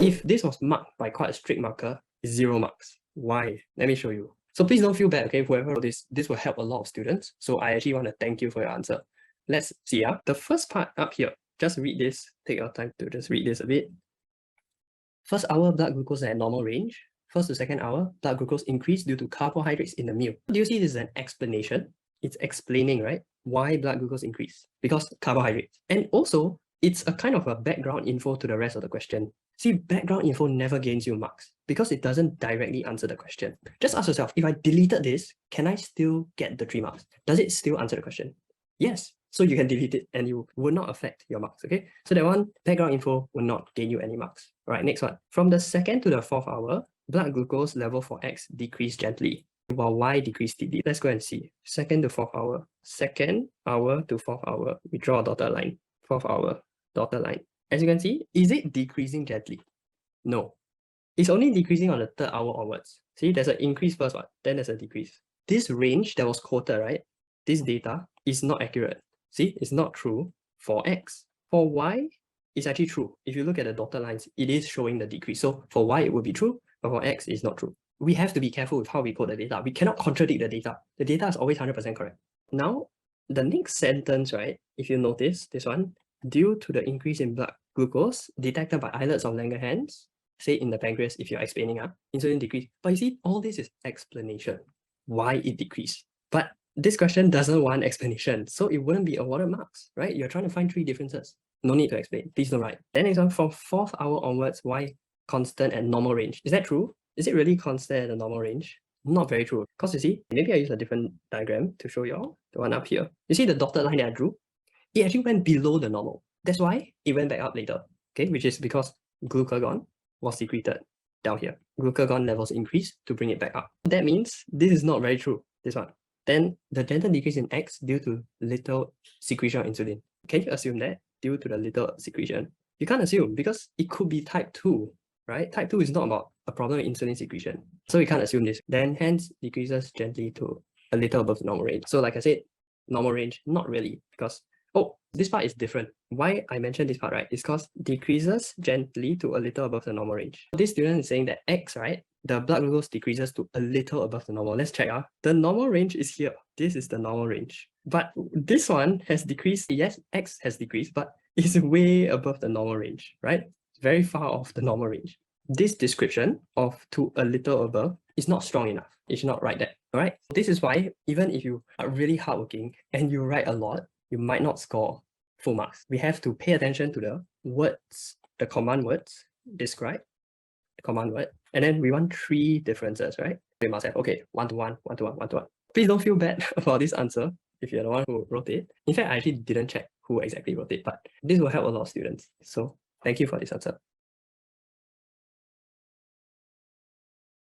If this was marked by quite a strict marker, it's 0 marks. Why? Let me show you. So please don't feel bad, okay? Whoever wrote this will help a lot of students. So I actually want to thank you for your answer. Let's see. The first part up here, just read this. Take your time to just read this a bit. First hour, blood glucose at normal range. First to second hour, blood glucose increased due to carbohydrates in the meal. Do you see this is an explanation? It's explaining, right, why blood glucose increased? Because carbohydrates. And also, it's a kind of a background info to the rest of the question. See, background info never gains you marks because it doesn't directly answer the question. Just ask yourself, if I deleted this, can I still get the 3 marks? Does it still answer the question? Yes. So you can delete it and you will not affect your marks, okay? So that one, background info will not gain you any marks. All right, next one. From the second to the 4th hour, blood glucose level for X decreased gently, while Y decreased steadily. Let's go and see. Second to 4th hour. Second hour to 4th hour. We draw a dotted line. 4th hour, dotted line. As you can see, is it decreasing gently? No. It's only decreasing on the 3rd hour onwards. See, there's an increase first one, then there's a decrease. This range that was quoted, right? This data is not accurate. See, it's not true for X. For Y, it's actually true. If you look at the dotted lines, it is showing the decrease. So for Y, it will be true, but for X, it's not true. We have to be careful with how we quote the data. We cannot contradict the data. The data is always 100% correct. Now, the next sentence, right? If you notice this one, due to the increase in blood glucose detected by islets of Langerhans, say in the pancreas, if you're explaining, insulin decrease. But you see, all this is explanation, why it decreased. But this question doesn't want explanation, so it wouldn't be awarded marks, right? You're trying to find 3 differences. No need to explain. Please don't write. Then next one, from 4th hour onwards, why constant at normal range? Is that true? Is it really constant at the normal range? Not very true. Because you see, maybe I use a different diagram to show you all. The one up here. You see the dotted line that I drew? It actually went below the normal. That's why it went back up later, okay? Which is because glucagon was secreted down here. Glucagon levels increased to bring it back up. That means this is not very true, this one. Then the gentle decrease in X due to little secretion of insulin. Can you assume that due to the little secretion? You can't assume because it could be type 2, right? Type 2 is not about a problem with insulin secretion. So you can't assume this. Then hence decreases gently to a little above the normal range. So like I said, normal range, not really, because this part is different. Why I mentioned this part, right, is because decreases gently to a little above the normal range. This student is saying that X, right, the blood glucose decreases to a little above the normal. Let's check. The normal range is here. This is the normal range. But this one has decreased. Yes, X has decreased, but it's way above the normal range, right? Very far off the normal range. This description of to a little above is not strong enough. It should not write that, all right? This is why even if you are really hardworking and you write a lot, you might not score full marks. We have to pay attention to the words, the command words, describe, the command word, and then we want 3 differences, right? We must have, okay, 1-to-1, 1-to-1, 1-to-1. Please don't feel bad about this answer if you're the one who wrote it. In fact, I actually didn't check who exactly wrote it, but this will help a lot of students. So thank you for this answer.